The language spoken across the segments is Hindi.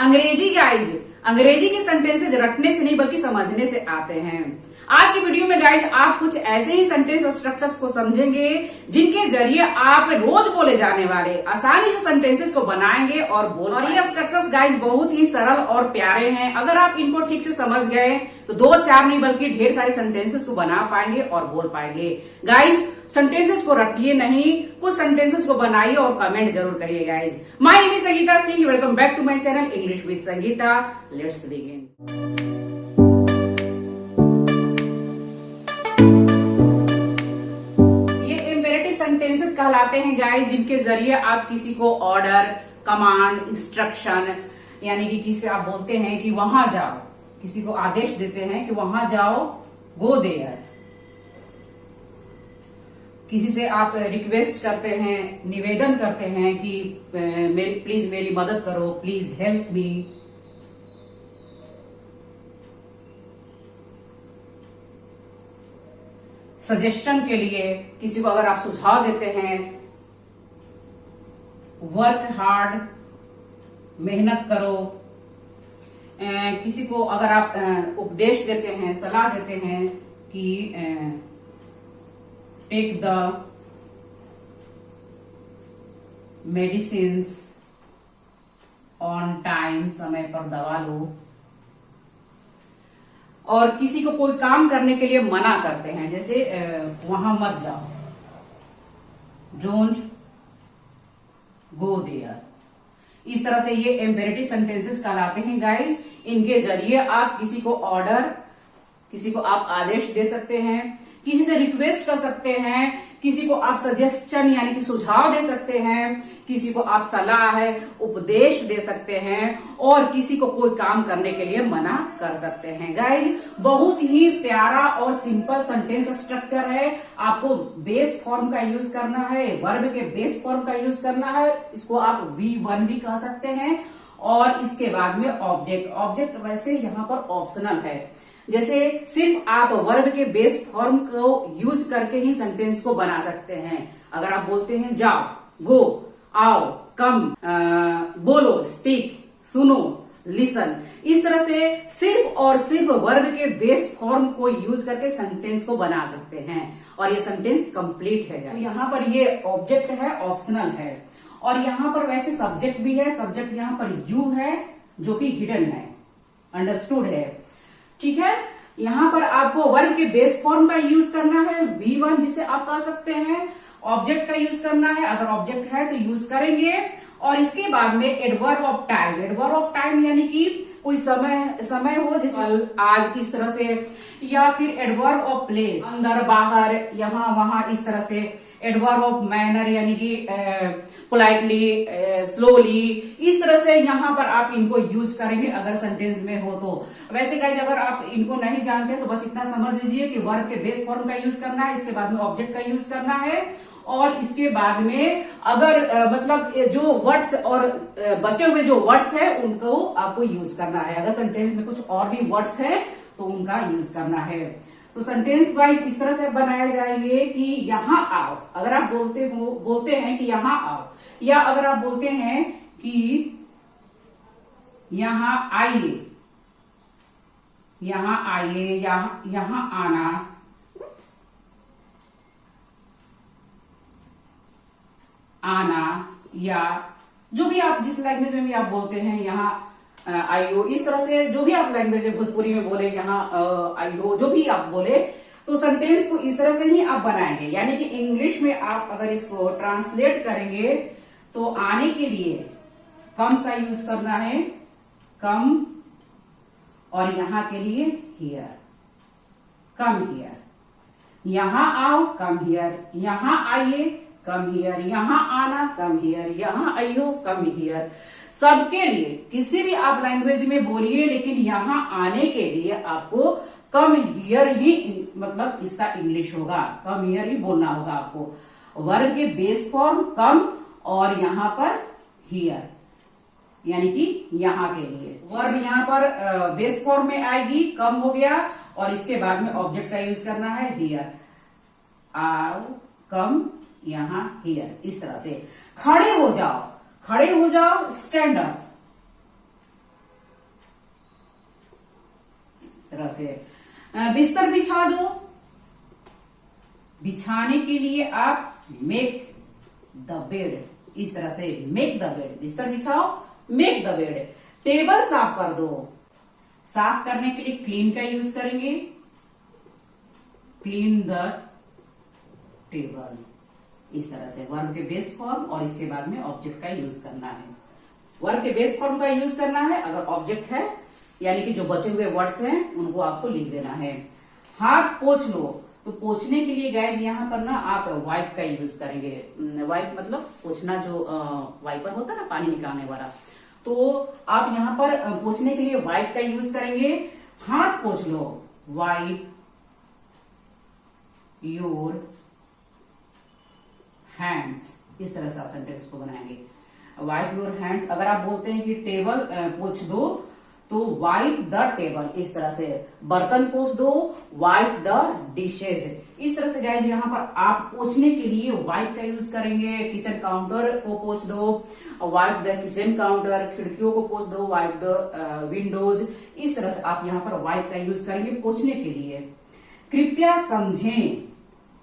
अंग्रेजी गाइज, अंग्रेजी के सेंटेंसेज रटने से नहीं बल्कि समझने से आते हैं। आज की वीडियो में गाइज आप कुछ ऐसे ही सेंटेंस स्ट्रक्चर्स को समझेंगे जिनके जरिए आप रोज बोले जाने वाले आसानी से सेंटेंसेस को बनाएंगे और बोल। और ये स्ट्रक्चर्स गाइज बहुत ही सरल और प्यारे हैं। अगर आप इनको ठीक से समझ गए तो 2-4 नहीं बल्कि ढेर सारे सेंटेंसेस को बना पाएंगे और बोल पाएंगे। गाइज सेंटेंसेस को रटिए नहीं, कुछ सेंटेंसेस को बनाइए और कमेंट जरूर करिए guys. My name is Sangeeta Singh, welcome back to my channel English with Sangeeta. Let's begin. Sentences कहलाते हैं गाइस जिनके जरिए आप किसी को ऑर्डर, कमांड, इंस्ट्रक्शन यानी कि किसी आप बोलते हैं कि वहां जाओ, किसी को आदेश देते हैं कि वहां जाओ, गो देयर। किसी से आप रिक्वेस्ट करते हैं, निवेदन करते हैं कि प्लीज मेरी मदद करो, प्लीज हेल्प मी। सजेशन के लिए किसी को अगर आप सुझाव देते हैं, वर्क हार्ड, मेहनत करो। किसी को अगर आप उपदेश देते हैं, सलाह देते हैं कि take the medicines on time, समय पर दवा लो। और किसी को कोई काम करने के लिए मना करते हैं, जैसे वहां मत जाओ, डोंट गो देयर। इस तरह से ये इम्पेरेटिव सेंटेंसेस कहलाते हैं गाइस। इनके जरिए आप किसी को ऑर्डर, किसी को आप आदेश दे सकते हैं, किसी से रिक्वेस्ट कर सकते हैं, किसी को आप सजेशन यानी कि सुझाव दे सकते हैं, किसी को आप सलाह है, उपदेश दे सकते हैं और किसी को कोई काम करने के लिए मना कर सकते हैं। गाइज बहुत ही प्यारा और सिंपल सेंटेंस स्ट्रक्चर है। आपको बेस फॉर्म का यूज करना है, वर्ब के बेस फॉर्म का यूज करना है। इसको आप V1 भी कह सकते हैं। और इसके बाद में ऑब्जेक्ट, ऑब्जेक्ट वैसे यहाँ पर ऑप्शनल है। जैसे सिर्फ आप वर्ब के बेस फॉर्म को यूज करके ही सेंटेंस को बना सकते हैं। अगर आप बोलते हैं जाओ, गो, आओ, कम, बोलो, स्पीक, सुनो, लिसन, इस तरह से सिर्फ और सिर्फ वर्ब के बेस फॉर्म को यूज करके सेंटेंस को बना सकते हैं और ये सेंटेंस कंप्लीट है। तो यहाँ पर ये ऑब्जेक्ट है, ऑप्शनल है। और यहाँ पर वैसे सब्जेक्ट भी है। सब्जेक्ट यहाँ पर यू है जो कि हिडन है, अंडरस्टूड है, ठीक है। यहाँ पर आपको वर्ब के बेस फॉर्म का यूज करना है, V1 जिसे आप कह सकते हैं। ऑब्जेक्ट का यूज करना है, अगर ऑब्जेक्ट है तो यूज करेंगे। और इसके बाद में adverb of time, adverb of time यानी कि कोई समय हो, जैसे आज, इस तरह से। या फिर एडवर्ब ऑफ प्लेस, अंदर, बाहर, यहाँ, वहां, इस तरह से। एडवर्ब ऑफ मैनर यानी कि पोलाइटली, स्लोली, इस तरह से यहाँ पर आप इनको यूज करेंगे अगर सेंटेंस में हो तो। वैसे गाइज अगर आप इनको नहीं जानते तो बस इतना समझ लीजिए कि वर्ब के बेस फॉर्म का यूज करना है, इसके बाद में ऑब्जेक्ट का यूज करना है। और इसके बाद में अगर मतलब जो वर्ड्स और बचे हुए जो वर्ड्स है उनको आपको यूज करना है। अगर सेंटेंस में कुछ और भी वर्ड्स है तो उनका यूज करना है। तो सेंटेंस वाइज इस तरह से बनाए जाएंगे कि यहाँ आओ। अगर आप बोलते हैं कि यहाँ आओ, या अगर आप बोलते हैं कि यहाँ आइए, यहाँ आइए, यहाँ आना, आना, या जो भी आप जिस लैंग्वेज में भी आप बोलते हैं, यहाँ आइयो, इस तरह से जो भी आप लैंग्वेज है, भोजपुरी में बोले यहाँ आइयो, जो भी आप बोले, तो सेंटेंस को इस तरह से ही आप बनाएंगे। यानी कि इंग्लिश में आप अगर इसको ट्रांसलेट करेंगे तो आने के लिए कम का यूज करना है, कम, और यहाँ के लिए हियर, कम हियर। यहाँ आओ, कम हियर। यहाँ आइए, कम हियर। यहाँ आना, कम हियर। यहाँ आइयो, कम हियर। सबके लिए किसी भी आप लैंग्वेज में बोलिए, लेकिन यहाँ आने के लिए आपको कम हियर ही मतलब इसका इंग्लिश होगा, कम हियर ही बोलना होगा आपको। वर्ब के बेस फॉर्म कम और यहाँ पर हियर यानी कि यहाँ के लिए। वर्ब यहाँ पर बेस फॉर्म में आएगी, कम हो गया, और इसके बाद में ऑब्जेक्ट का यूज करना है हियर। आओ, कम, यहाँ, हियर, इस तरह से। खड़े हो जाओ, खड़े हो जाओ, स्टैंड अप। से। बिस्तर बिछा दो, बिछाने के लिए आप मेक द बेड, इस तरह से मेक द बेड, बिस्तर बिछाओ, मेक द बेड। टेबल साफ कर दो, साफ करने के लिए क्लीन का यूज करेंगे, क्लीन द टेबल, इस तरह से वर्ब के बेस फॉर्म और इसके बाद में ऑब्जेक्ट का यूज करना है। वर्ब के बेस फॉर्म का यूज करना है, अगर ऑब्जेक्ट है यानी कि जो बचे हुए वर्ड्स हैं उनको आपको लिख देना है। हाथ पोंछ लो, तो पोंछने के लिए गाइस यहाँ पर ना आप वाइप का यूज करेंगे। वाइप मतलब पोंछना, जो वाइपर होता है ना पानी निकालने वाला, तो आप यहाँ पर पोंछने के लिए वाइप का यूज करेंगे। हाथ पोंछ लो, वाइप योर हैंड्स, इस तरह से आप सेंटेंस को बनाएंगे। वाइप योर हैंड्स, अगर आप बोलते हैं कि टेबल पोंछ दो तो वाइप द टेबल, इस तरह से। बर्तन पोंछ दो, वाइप द डिशेज, इस तरह से गाइस यहाँ पर आप पोंछने के लिए वाइप का यूज करेंगे। किचन काउंटर को पोंछ दो, वाइप द किचन काउंटर, खिड़कियों को पोंछ दो, वाइप द विंडोज, इस तरह से आप यहाँ पर वाइप का यूज करेंगे पोंछने के लिए। कृपया समझें,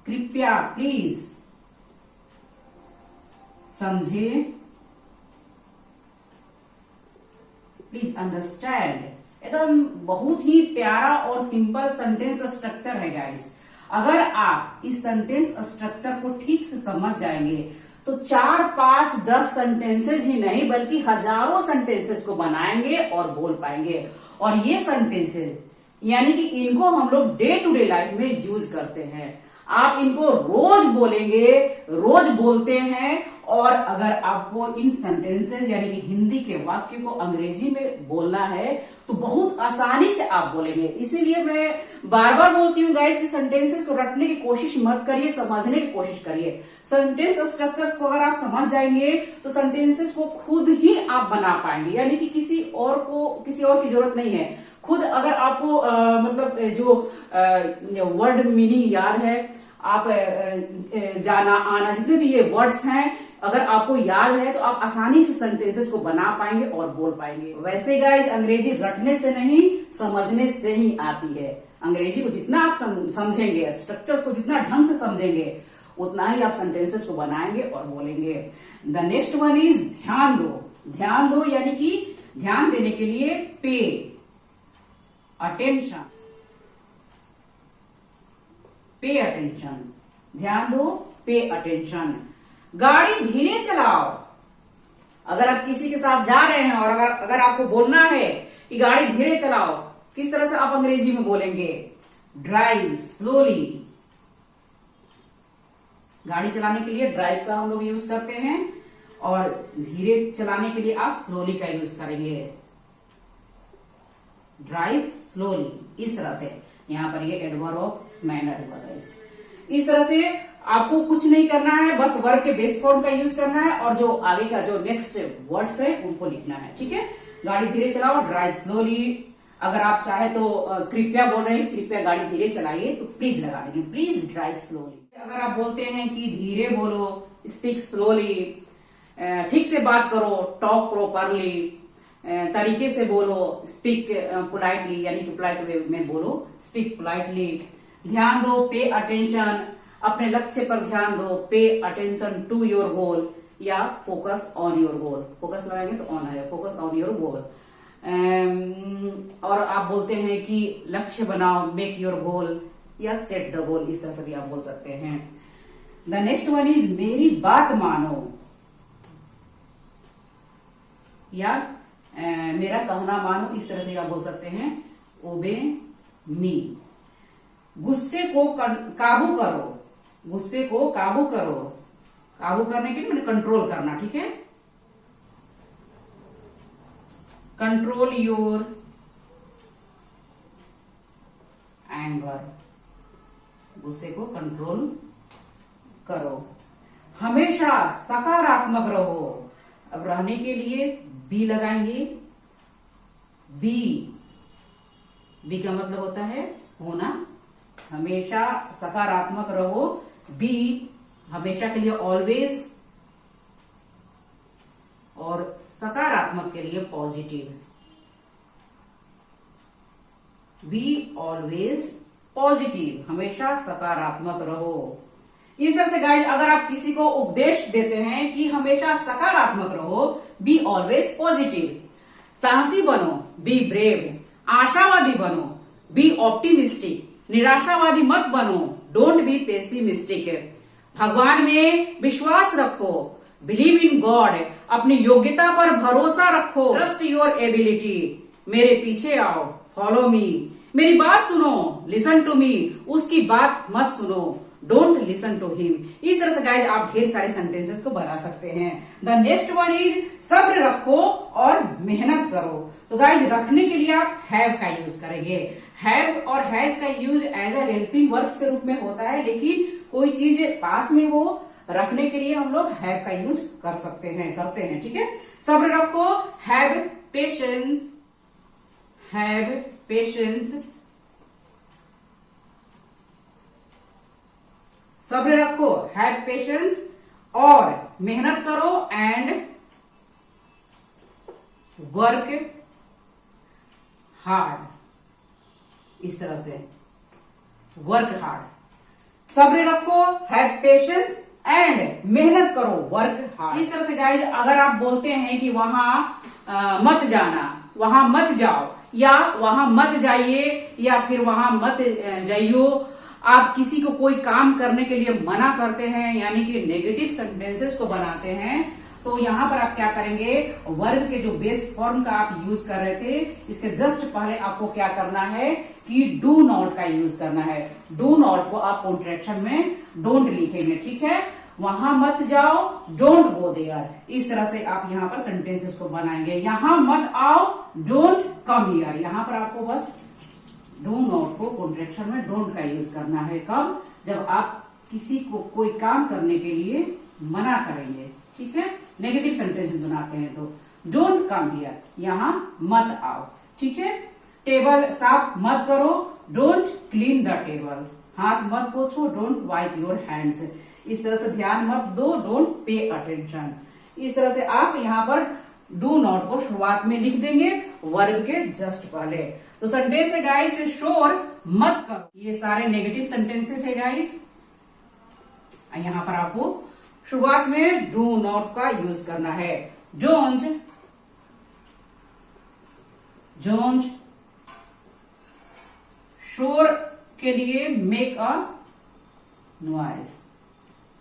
कृपया प्लीज समझे, प्लीज अंडरस्टैंड। एकदम बहुत ही प्यारा और सिंपल सेंटेंस स्ट्रक्चर है गाइस। अगर आप इस सेंटेंस स्ट्रक्चर को ठीक से समझ जाएंगे तो 4, 5, 10 सेंटेंसेज ही नहीं बल्कि हजारों सेंटेंसेज को बनाएंगे और बोल पाएंगे। और ये सेंटेंसेज यानी कि इनको हम लोग डे टू डे लाइफ में यूज करते हैं। आप इनको रोज बोलेंगे, रोज बोलते हैं। और अगर आपको इन सेंटेंसेस यानी कि हिंदी के वाक्य को अंग्रेजी में बोलना है तो बहुत आसानी से आप बोलेंगे। इसीलिए मैं बार बार बोलती हूँ गाइस कि सेंटेंसेस को रटने की कोशिश मत करिए, समझने की कोशिश करिए। सेंटेंस स्ट्रक्चर्स को अगर आप समझ जाएंगे तो सेंटेंसेस को खुद ही आप बना पाएंगे, यानी कि किसी और की जरूरत नहीं है। खुद अगर आपको मतलब जो वर्ड मीनिंग याद है, आप जाना आना जितने भी ये वर्ड्स हैं अगर आपको याद है तो आप आसानी से सेंटेंसेस को बना पाएंगे और बोल पाएंगे। वैसे गाइस अंग्रेजी रटने से नहीं समझने से ही आती है। अंग्रेजी को जितना आप समझेंगे, स्ट्रक्चर को जितना ढंग से समझेंगे, उतना ही आप सेंटेंसेस को बनाएंगे और बोलेंगे। द नेक्स्ट वन इज ध्यान दो। ध्यान दो यानी कि ध्यान देने के लिए पे अटेंशन, पे अटेंशन, ध्यान दो, पे अटेंशन। गाड़ी धीरे चलाओ। अगर आप किसी के साथ जा रहे हैं और अगर आपको बोलना है कि गाड़ी धीरे चलाओ, किस तरह से आप अंग्रेजी में बोलेंगे? Drive slowly. गाड़ी चलाने के लिए ड्राइव का हम लोग यूज करते हैं और धीरे चलाने के लिए आप स्लोली का यूज करेंगे। ड्राइव स्लोली, इस तरह से। यहां पर ये एडवर्ब ऑफ मैनर हुआ है। इस तरह से आपको कुछ नहीं करना है, बस वर्ब के बेस फॉर्म का यूज करना है और जो आगे का जो नेक्स्ट वर्ड्स है उनको लिखना है। ठीक है, गाड़ी धीरे चलाओ, ड्राइव स्लोली। अगर आप चाहे तो कृपया बोल रहे हैं, कृपया गाड़ी धीरे चलाइए, तो प्लीज लगा देंगे, प्लीज ड्राइव स्लोली। अगर आप बोलते हैं कि धीरे बोलो, स्पीक स्लोली, ठीक से बात करो, टॉक प्रॉपरली, तरीके से बोलो, स्पीक पोलाइटली, यानी कि पोलाइट वे में बोलो, स्पीक पोलाइटली। ध्यान दो, पे अटेंशन, अपने लक्ष्य पर ध्यान दो, pay attention to your goal, या focus on your goal. Focus लगाएंगे तो ऑन आएगा, फोकस ऑन योर गोल। और आप बोलते हैं कि लक्ष्य बनाओ, मेक योर गोल, या सेट द गोल, इस तरह से भी आप बोल सकते हैं। द नेक्स्ट वन इज मेरी बात मानो, या मेरा कहना मानो, इस तरह से आप बोल सकते हैं, ओबे मी। गुस्से को काबू करो, गुस्से को काबू करो, काबू करने के लिए मैंने कंट्रोल करना। ठीक है, कंट्रोल योर एंगर, गुस्से को कंट्रोल करो। हमेशा सकारात्मक रहो। अब रहने के लिए बी लगाएंगे, बी का मतलब होता है होना। हमेशा सकारात्मक रहो, बी हमेशा के लिए ऑलवेज, और सकारात्मक के लिए पॉजिटिव। बी ऑलवेज पॉजिटिव, हमेशा सकारात्मक रहो। इस तरह से गाइज अगर आप किसी को उपदेश देते हैं कि हमेशा सकारात्मक रहो, बी ऑलवेज पॉजिटिव, साहसी बनो, बी ब्रेव, आशावादी बनो, बी ऑप्टिमिस्टिक, निराशावादी मत बनो, डोंट बी पेसिमिस्टिक, भगवान में विश्वास रखो, बिलीव इन गॉड, अपनी योग्यता पर भरोसा रखो, ट्रस्ट योर एबिलिटी, मेरे पीछे आओ, फॉलो मी, मेरी बात सुनो, लिसन टू मी, उसकी बात मत सुनो, डोंट लिसन टू हिम। इस तरह से गाइज आप ढेर सारे सेंटेंसेस को बना सकते हैं। द नेक्स्ट वन इज सब्र रखो और मेहनत करो। तो गाइज रखने के लिए आप हैव का यूज करेंगे। हैव और हैज का use as a helping verbs के रूप में होता है, लेकिन कोई चीज पास में हो रखने के लिए हम लोग हैव का यूज कर सकते हैं, करते हैं। ठीक है, सब्र रखो, हैव पेशेंस, हैव पेशेंस, सब्र रखो, हैव पेशेंस, और मेहनत करो एंड वर्क हार्ड। इस तरह से वर्क हार्ड, सब्र रखो, हैव पेशेंस एंड मेहनत करो, वर्क हार्ड। इस तरह से गाइज अगर आप बोलते हैं कि वहां मत जाना, वहां मत जाओ, या वहां मत जाइए, या फिर वहां मत जाइयो, आप किसी को कोई काम करने के लिए मना करते हैं, यानी कि नेगेटिव सेंटेंसेस को बनाते हैं, तो यहां पर आप क्या करेंगे, वर्ब के जो बेस फॉर्म का आप यूज कर रहे थे, इसके जस्ट पहले आपको क्या करना है कि डू नॉट का यूज करना है। डू नॉट को आप कॉन्ट्रैक्शन में डोंट लिखेंगे। ठीक है, वहां मत जाओ, डोंट गो देयर। इस तरह से आप यहां पर सेंटेंसेस को बनाएंगे। यहां मत आओ, डोंट कम हियर। यहां पर आपको बस डू नॉट को कॉन्ट्रैक्शन में डोंट का यूज करना है। कब? जब आप किसी को कोई काम करने के लिए मना करेंगे। ठीक है, नेगेटिव सेंटेंसेस बनाते हैं तो डोंट कम हियर, यहां मत आओ। ठीक है, टेबल साफ मत करो, डोंट क्लीन द टेबल। हाथ मत पोछो, डोंट वाइप योर हैंड्स। इस तरह से ध्यान मत दो, डोंट पे अटेंशन। इस तरह से आप यहाँ पर डू नॉट को शुरुआत में लिख देंगे वर्ब के जस्ट पहले। तो सेंटेंस है गाइस, शोर मत करो, ये सारे नेगेटिव सेंटेंसेस है गाइस। यहां पर आपको शुरुआत में डू नॉट का यूज करना है। डोंट, डोंट, शोर के लिए make a noise,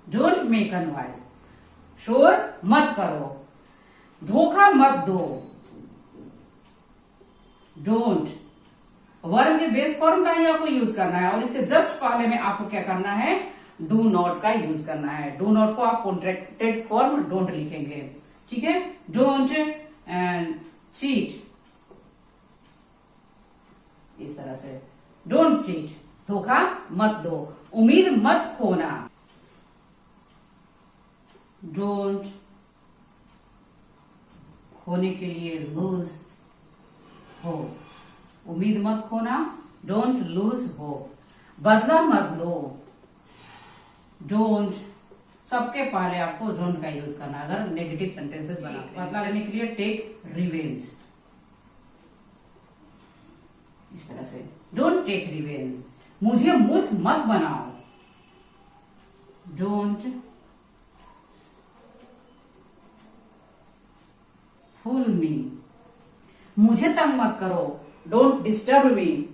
don't make a noise, शोर मत करो, धोखा मत दो, डोंट। वर्ब के बेस फॉर्म का ही आपको यूज करना है, और इसके जस्ट पहले में आपको क्या करना है, डू नॉट का यूज करना है। डू नॉट को आप कॉन्ट्रैक्टेड फॉर्म डोंट लिखेंगे। ठीक है, डोंट चीट, इस तरह से डोंट चीट, धोखा मत दो, उम्मीद मत खोना, डोंट खोने के लिए लूज हो, उम्मीद मत खोना, डोंट लूज हो, बदला मत लो, डोंट। सबके पहले आपको डोंट का यूज करना अगर नेगेटिव सेंटेंसेस बनाते हैं। बदला लेने के लिए टेक रिवेंज, इस तरह से डोंट टेक रिवेंज। मुझे मूर्ख मत बनाओ, डोंट फूल मी। मुझे तंग मत करो, डोंट डिस्टर्ब मी।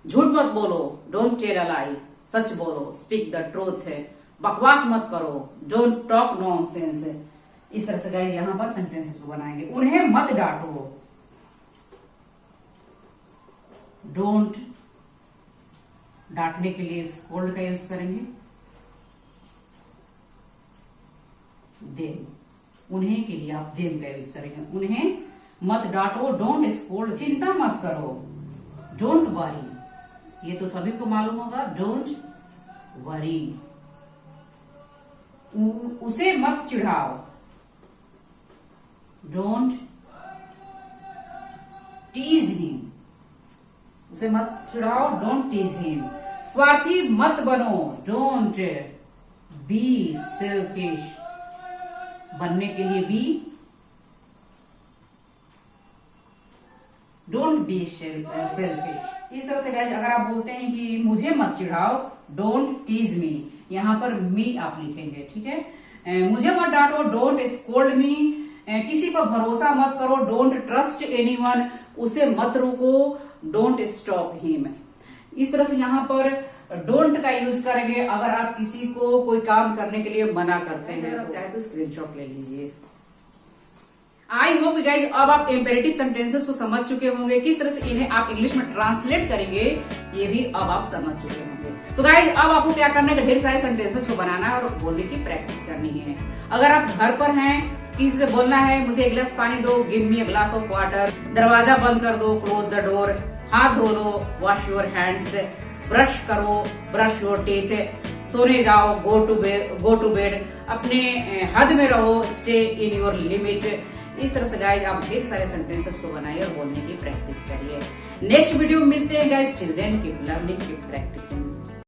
झूठ मत बोलो, डोंट टेल अ लाई, सच बोलो, स्पीक द ट्रूथ है। बकवास मत करो, डोंट टॉक नॉनसेंस। इस तरह से गाइस यहां पर सेंटेंसेस को बनाएंगे। उन्हें मत डांटो, डोंट, डांटने के लिए स्कोल्ड का यूज करेंगे, देम, उन्हें के लिए आप देम का यूज करेंगे। उन्हें मत डांटो, डोंट स्कोल्ड। चिंता मत करो, डोंट वरी, ये तो सभी को मालूम होगा, डोंट वरी। उसे मत चिढ़ाओ, डोंट टीज हिम, उसे मत चिढ़ाओ, डोंट टीज हिम। स्वार्थी मत बनो, डोंट बी सेल्फिश, बनने के लिए बी डोंट बी सेल्फिश। इस तरह से गाइज अगर आप बोलते हैं कि मुझे मत चिढ़ाओ, डोंट टीज मी, यहाँ पर मी आप लिखेंगे, ठीक है। मुझे मत डांटो, डोंट स्कोल्ड मी। किसी पर भरोसा मत करो, डोंट ट्रस्ट एनीवन, उसे मत रोको, डोंट स्टॉप हिम। इस तरह से यहाँ पर डोंट का यूज करेंगे अगर आप किसी को कोई काम करने के लिए मना करते हैं। अगर चाहे तो स्क्रीनशॉट ले लीजिए। आई होप गाइज अब आप इम्पेरेटिव सेंटेंसेस को समझ चुके होंगे, किस तरह से इन्हें आप इंग्लिश में ट्रांसलेट करेंगे ये भी अब आप समझ चुके होंगे। तो गाइज अब आपको क्या करना है, ढेर सारे सेंटेंसेस को बनाना है और बोलने की प्रैक्टिस करनी है। अगर आप घर पर हैं, किसी से बोलना है मुझे एक गिलास पानी दो, give me a glass of water, दरवाजा बंद कर दो, क्लोज द डोर, हाथ धो लो, वॉश योर हैंड्स, ब्रश करो, ब्रश योर टीथ, सोने जाओ, गो टू बेड, अपने हद में रहो, स्टे इन योर लिमिट। इस तरह से गाइज आप ढेर सारे सेंटेंसेस को बनाइए और बोलने की प्रैक्टिस करिए। नेक्स्ट वीडियो में मिलते हैं guys, till then keep learning, keep practising.